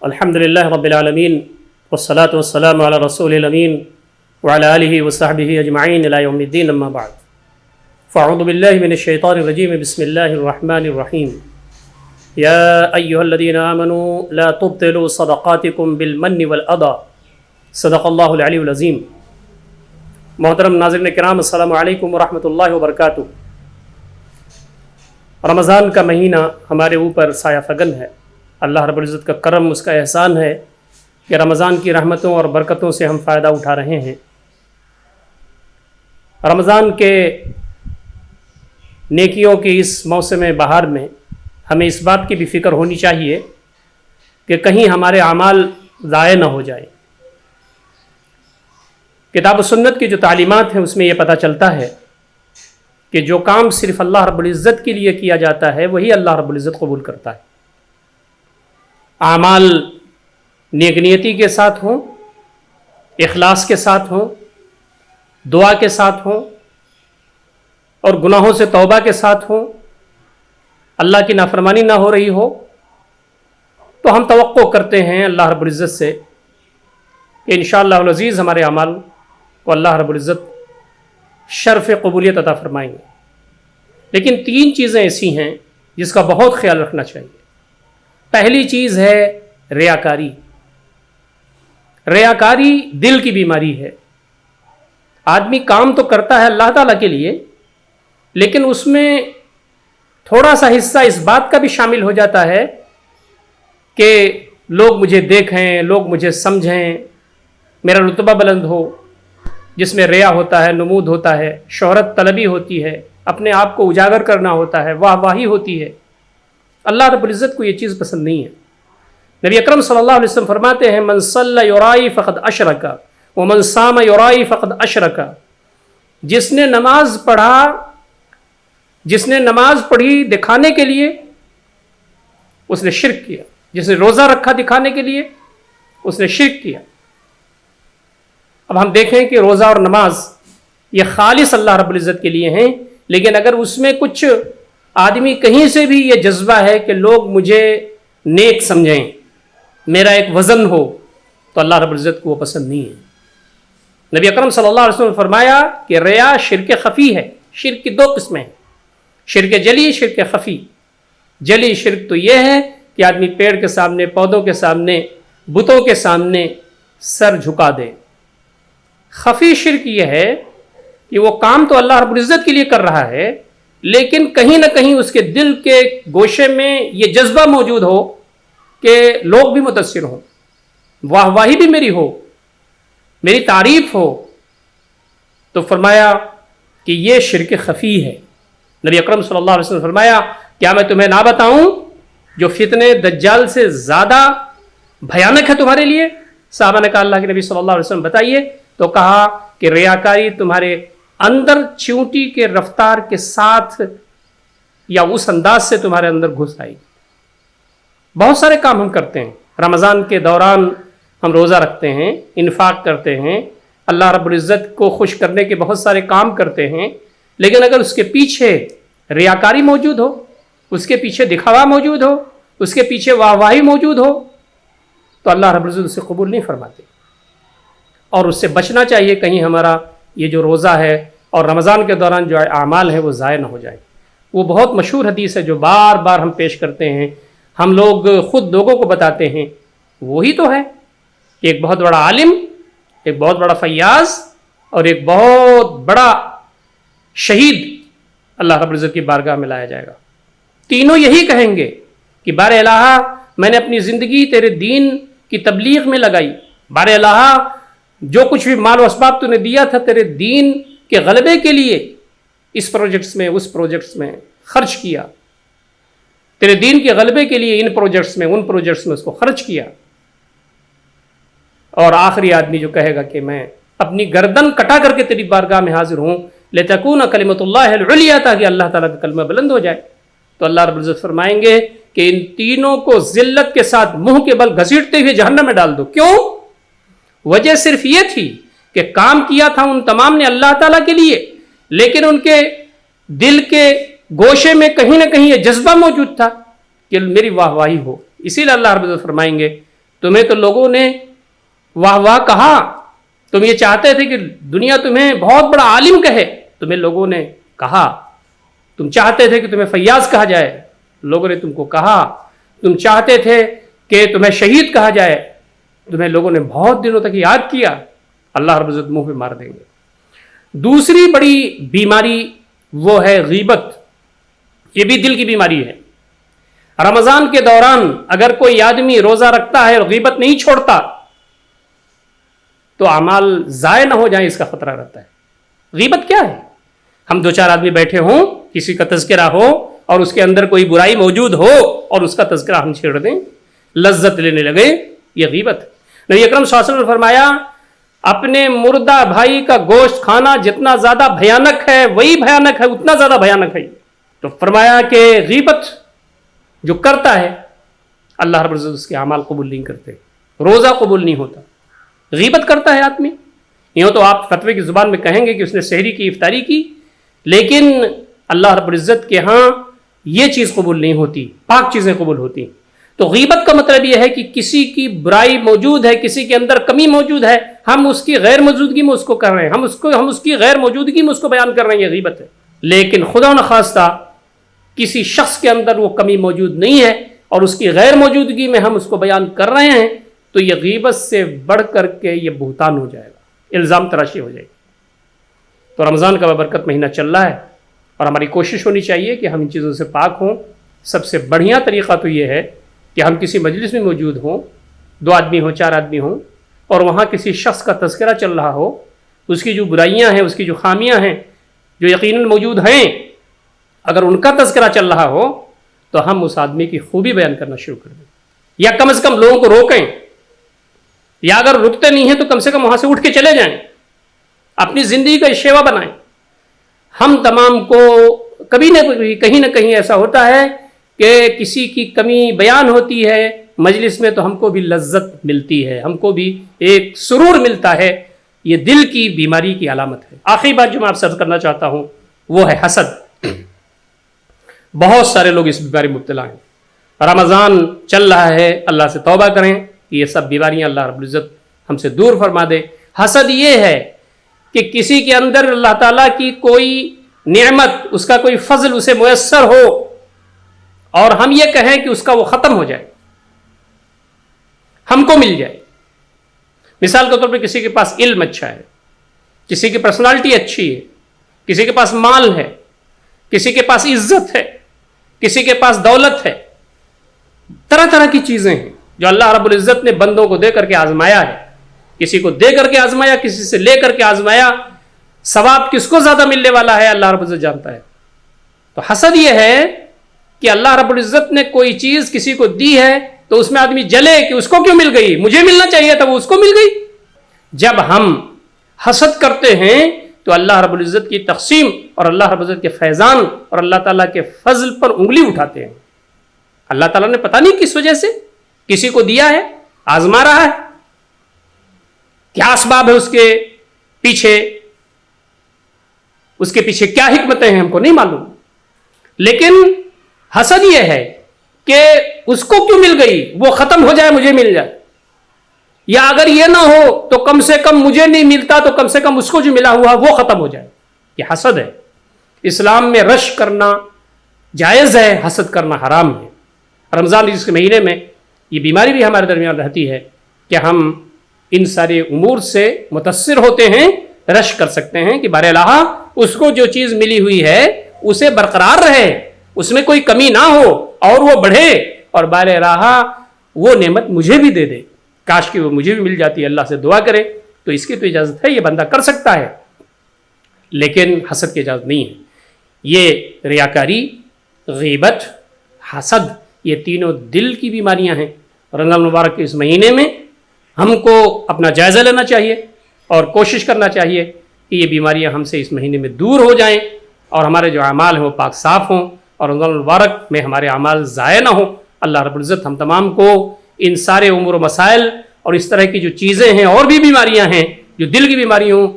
الحمد للہ رب العالمین والصلاة والسلام علی رسول الامین وعلی آلہ وصحبہ اجمعین الی یوم الدین اما بعد فاعوذ باللہ من الشیطان الرجیم بسم اللہ الرحمن الرحیم یا ایہا الذین آمنوا لا تبطلوا صدقاتکم بالمن والاذی صدق اللہ العلی العظیم۔ محترم ناظرین کرام، السلام علیکم ورحمۃ اللہ وبرکاتہ۔ رمضان کا مہینہ ہمارے اوپر سایہ فگن ہے۔ اللہ رب العزت کا کرم، اس کا احسان ہے کہ رمضان کی رحمتوں اور برکتوں سے ہم فائدہ اٹھا رہے ہیں۔ رمضان کے نیکیوں کی اس موسم بہار میں ہمیں اس بات کی بھی فکر ہونی چاہیے کہ کہیں ہمارے اعمال ضائع نہ ہو جائیں۔ کتاب و سنت کی جو تعلیمات ہیں اس میں یہ پتہ چلتا ہے کہ جو کام صرف اللہ رب العزت کے لیے کیا جاتا ہے وہی اللہ رب العزت قبول کرتا ہے۔ اعمال نیک نیتی کے ساتھ ہوں، اخلاص کے ساتھ ہوں، دعا کے ساتھ ہوں اور گناہوں سے توبہ کے ساتھ ہوں، اللہ کی نافرمانی نہ ہو رہی ہو، تو ہم توقع کرتے ہیں اللہ رب العزت سے کہ انشاءاللہ العزیز ہمارے اعمال کو اللہ رب العزت شرف قبولیت عطا فرمائیں گے۔ لیکن تین چیزیں ایسی ہیں جس کا بہت خیال رکھنا چاہیے۔ پہلی چیز ہے ریاکاری۔ ریاکاری دل کی بیماری ہے۔ آدمی کام تو کرتا ہے اللہ تعالیٰ کے لیے، لیکن اس میں تھوڑا سا حصہ اس بات کا بھی شامل ہو جاتا ہے کہ لوگ مجھے دیکھیں، لوگ مجھے سمجھیں، میرا رتبہ بلند ہو، جس میں ریا ہوتا ہے، نمود ہوتا ہے، شہرت طلبی ہوتی ہے، اپنے آپ کو اجاگر کرنا ہوتا ہے، واہ واہی ہوتی ہے۔ اللہ رب العزت کو یہ چیز پسند نہیں ہے۔ نبی اکرم صلی اللہ علیہ وسلم فرماتے ہیں من صلی یرائی فقد اشرک ومن صام یرائی فقد اشرک۔ جس نے نماز پڑھی دکھانے کے لیے اس نے شرک کیا، جس نے روزہ رکھا دکھانے کے لیے اس نے شرک کیا۔ اب ہم دیکھیں کہ روزہ اور نماز یہ خالص اللہ رب العزت کے لیے ہیں، لیکن اگر اس میں کچھ آدمی کہیں سے بھی یہ جذبہ ہے کہ لوگ مجھے نیک سمجھیں، میرا ایک وزن ہو، تو اللہ رب العزت کو وہ پسند نہیں ہے۔ نبی اکرم صلی اللہ علیہ وسلم نے فرمایا کہ ریا شرک خفی ہے۔ شرک کی دو قسمیں ہیں، شرک جلی، شرک خفی۔ جلی شرک تو یہ ہے کہ آدمی پیڑ کے سامنے، پودوں کے سامنے، بتوں کے سامنے سر جھکا دے۔ خفی شرک یہ ہے کہ وہ کام تو اللہ رب العزت کے لیے کر رہا ہے، لیکن کہیں نہ کہیں اس کے دل کے گوشے میں یہ جذبہ موجود ہو کہ لوگ بھی متاثر ہوں، واہ واہی بھی میری ہو، میری تعریف ہو۔ تو فرمایا کہ یہ شرک خفی ہے۔ نبی اکرم صلی اللہ علیہ وسلم نے فرمایا کیا میں تمہیں نہ بتاؤں جو فتنے دجال سے زیادہ بھیانک ہے تمہارے لیے؟ صحابہ نے کہا اللہ کے نبی صلی اللہ علیہ وسلم بتائیے۔ تو کہا کہ ریاکاری تمہارے اندر چیونٹی کے رفتار کے ساتھ یا اس انداز سے تمہارے اندر گھس آئی۔ بہت سارے کام ہم کرتے ہیں، رمضان کے دوران ہم روزہ رکھتے ہیں، انفاق کرتے ہیں، اللہ رب العزت کو خوش کرنے کے بہت سارے کام کرتے ہیں، لیکن اگر اس کے پیچھے ریاکاری موجود ہو، اس کے پیچھے دکھاوا موجود ہو، اس کے پیچھے واہ واہی موجود ہو، تو اللہ رب العزت اسے قبول نہیں فرماتے، اور اس سے بچنا چاہیے کہیں ہمارا یہ جو روزہ ہے اور رمضان کے دوران جو اعمال ہیں وہ ضائع نہ ہو جائیں۔ وہ بہت مشہور حدیث ہے جو بار بار ہم پیش کرتے ہیں، ہم لوگ خود لوگوں کو بتاتے ہیں، وہی تو ہے کہ ایک بہت بڑا عالم، ایک بہت بڑا فیاض اور ایک بہت بڑا شہید اللہ رب العزت کی بارگاہ میں لایا جائے گا۔ تینوں یہی کہیں گے کہ بار الہ میں نے اپنی زندگی تیرے دین کی تبلیغ میں لگائی، بار الہ جو کچھ بھی مال و اسباب تو نے دیا تھا تیرے دین کے غلبے کے لیے اس پروجیکٹس میں اس پروجیکٹس میں خرچ کیا، تیرے دین کے غلبے کے لیے ان پروجیکٹس میں ان پروجیکٹس میں اس کو خرچ کیا۔ اور آخری آدمی جو کہے گا کہ میں اپنی گردن کٹا کر کے تیری بارگاہ میں حاضر ہوں لِتَكُونَ کلمۃ اللہ العلیٰ، تاکہ اللہ تعالیٰ کا کلمہ بلند ہو جائے، تو اللہ رب العزت فرمائیں گے کہ ان تینوں کو ذلت کے ساتھ منہ کے بل گھسیٹتے ہوئے جہنم میں ڈال دو۔ کیوں؟ وجہ صرف یہ تھی کہ کام کیا تھا ان تمام نے اللہ تعالیٰ کے لیے، لیکن ان کے دل کے گوشے میں کہیں نہ کہیں یہ جذبہ موجود تھا کہ میری واہ واہی ہو۔ اسی لیے اللہ رب العزت فرمائیں گے تمہیں تو لوگوں نے واہ واہ کہا، تم یہ چاہتے تھے کہ دنیا تمہیں بہت بڑا عالم کہے، تمہیں لوگوں نے کہا، تم چاہتے تھے کہ تمہیں فیاض کہا جائے، لوگوں نے تم کو کہا، تم چاہتے تھے کہ تمہیں شہید کہا جائے، تمہیں لوگوں نے بہت دنوں تک یاد کیا، اللہ رب العزت منہ پہ مار دیں گے۔ دوسری بڑی بیماری وہ ہے غیبت، یہ بھی دل کی بیماری ہے۔ رمضان کے دوران اگر کوئی آدمی روزہ رکھتا ہے اور غیبت نہیں چھوڑتا تو اعمال ضائع نہ ہو جائیں، اس کا خطرہ رہتا ہے۔ غیبت کیا ہے؟ ہم دو چار آدمی بیٹھے ہوں، کسی کا تذکرہ ہو اور اس کے اندر کوئی برائی موجود ہو اور اس کا تذکرہ ہم چھیڑ دیں، لذت لینے لگے، یہ غیبت ہے۔ نبی اکرم صلی اللہ علیہ وسلم نے فرمایا اپنے مردہ بھائی کا گوشت کھانا جتنا زیادہ بھیانک ہے وہی بھیانک ہے، اتنا زیادہ بھیانک ہے۔ تو فرمایا کہ غیبت جو کرتا ہے اللہ رب العزت اس کے اعمال قبول نہیں کرتے، روزہ قبول نہیں ہوتا۔ غیبت کرتا ہے آدمی، یوں تو آپ فتوے کی زبان میں کہیں گے کہ اس نے سحری کی، افطاری کی، لیکن اللہ رب العزت کے ہاں یہ چیز قبول نہیں ہوتی، پاک چیزیں قبول ہوتی۔ تو غیبت کا مطلب یہ ہے کہ کسی کی برائی موجود ہے، کسی کے اندر کمی موجود ہے، ہم اس کی غیر موجودگی میں اس کو کر رہے ہیں، ہم اس کی غیر موجودگی میں اس کو بیان کر رہے ہیں، یہ غیبت ہے۔ لیکن خدا نخواستہ کسی شخص کے اندر وہ کمی موجود نہیں ہے اور اس کی غیر موجودگی میں ہم اس کو بیان کر رہے ہیں، تو یہ غیبت سے بڑھ کر کے یہ بہتان ہو جائے گا، الزام تراشی ہو جائے گی۔ تو رمضان کا بابرکت مہینہ چل رہا ہے اور ہماری کوشش ہونی چاہیے کہ ہم ان چیزوں سے پاک ہوں۔ سب سے بڑھیا طریقہ تو یہ ہے کہ ہم کسی مجلس میں موجود ہوں، 2 آدمی ہوں، 4 آدمی ہوں، اور وہاں کسی شخص کا تذکرہ چل رہا ہو، اس کی جو برائیاں ہیں، اس کی جو خامیاں ہیں، جو یقیناً موجود ہیں، اگر ان کا تذکرہ چل رہا ہو تو ہم اس آدمی کی خوبی بیان کرنا شروع کر دیں، یا کم از کم لوگوں کو روکیں، یا اگر رکتے نہیں ہیں تو کم سے کم وہاں سے اٹھ کے چلے جائیں، اپنی زندگی کا شیوا بنائیں۔ ہم تمام کو کبھی نہ کہیں نہ کہیں ایسا ہوتا ہے کہ کسی کی کمی بیان ہوتی ہے مجلس میں تو ہم کو بھی لذت ملتی ہے، ہم کو بھی ایک سرور ملتا ہے، یہ دل کی بیماری کی علامت ہے۔ آخری بات جو میں آپ سے عرض کرنا چاہتا ہوں وہ ہے حسد۔ بہت سارے لوگ اس بیماری میں مبتلا ہیں، رمضان چل رہا ہے، اللہ سے توبہ کریں کہ یہ سب بیماریاں اللہ رب العزت ہم سے دور فرما دے۔ حسد یہ ہے کہ کسی کے اندر اللہ تعالیٰ کی کوئی نعمت، اس کا کوئی فضل اسے میسر ہو اور ہم یہ کہیں کہ اس کا وہ ختم ہو جائے، ہم کو مل جائے۔ مثال کے طور پہ کسی کے پاس علم اچھا ہے، کسی کی پرسنالٹی اچھی ہے، کسی کے پاس مال ہے، کسی کے پاس عزت ہے، کسی کے پاس دولت ہے، طرح طرح کی چیزیں ہیں جو اللہ رب العزت نے بندوں کو دے کر کے آزمایا ہے، کسی کو دے کر کے آزمایا، کسی سے لے کر کے آزمایا، ثواب کس کو زیادہ ملنے والا ہے اللہ رب العزت جانتا ہے۔ تو حسد یہ ہے کہ اللہ رب العزت نے کوئی چیز کسی کو دی ہے تو اس میں آدمی جلے کہ اس کو کیوں مل گئی، مجھے ملنا چاہیے تھا وہ اس کو مل گئی۔ جب ہم حسد کرتے ہیں تو اللہ رب العزت کی تقسیم اور اللہ رب العزت کے فیضان اور اللہ تعالیٰ کے فضل پر انگلی اٹھاتے ہیں۔ اللہ تعالیٰ نے پتہ نہیں کس وجہ سے کسی کو دیا ہے، آزما رہا ہے، کیا اسباب ہے اس کے پیچھے کیا حکمتیں ہیں ہم کو نہیں معلوم، لیکن حسد یہ ہے کہ اس کو کیوں مل گئی، وہ ختم ہو جائے مجھے مل جائے، یا اگر یہ نہ ہو تو کم سے کم مجھے نہیں ملتا تو کم سے کم اس کو جو ملا ہوا وہ ختم ہو جائے، یہ حسد ہے۔ اسلام میں رش کرنا جائز ہے، حسد کرنا حرام ہے۔ رمضان اس کے مہینے میں یہ بیماری بھی ہمارے درمیان رہتی ہے کہ ہم ان سارے امور سے متاثر ہوتے ہیں، رش کر سکتے ہیں کہ بار الہ اس کو جو چیز ملی ہوئی ہے اسے برقرار رہے، اس میں کوئی کمی نہ ہو اور وہ بڑھے، اور بار الہ وہ نعمت مجھے بھی دے دے، کاش کہ وہ مجھے بھی مل جاتی ہے۔ اللہ سے دعا کرے تو اس کی تو اجازت ہے، یہ بندہ کر سکتا ہے، لیکن حسد کی اجازت نہیں ہے۔ یہ ریاکاری، غیبت، حسد، یہ تینوں دل کی بیماریاں ہیں۔ رمضان مبارک کے اس مہینے میں ہم کو اپنا جائزہ لینا چاہیے اور کوشش کرنا چاہیے کہ یہ بیماریاں ہم سے اس مہینے میں دور ہو جائیں اور ہمارے جو اعمال ہیں وہ پاک صاف ہوں اور رمضان المبارک میں ہمارے اعمال ضائع نہ ہوں۔ اللہ رب العزت ہم تمام کو ان سارے امور و مسائل اور اس طرح کی جو چیزیں ہیں اور بھی بیماریاں ہیں جو دل کی بیماریوں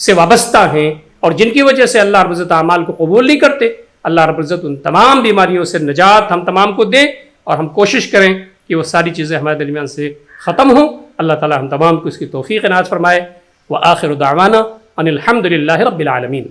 سے وابستہ ہیں اور جن کی وجہ سے اللہ رب العزت اعمال کو قبول نہیں کرتے، اللہ رب العزت ان تمام بیماریوں سے نجات ہم تمام کو دے اور ہم کوشش کریں کہ وہ ساری چیزیں ہمارے درمیان سے ختم ہوں۔ اللہ تعالی ہم تمام کو اس کی توفیق عنایت فرمائے۔ وآخر دعوانا ان الحمد للہ رب العالمین۔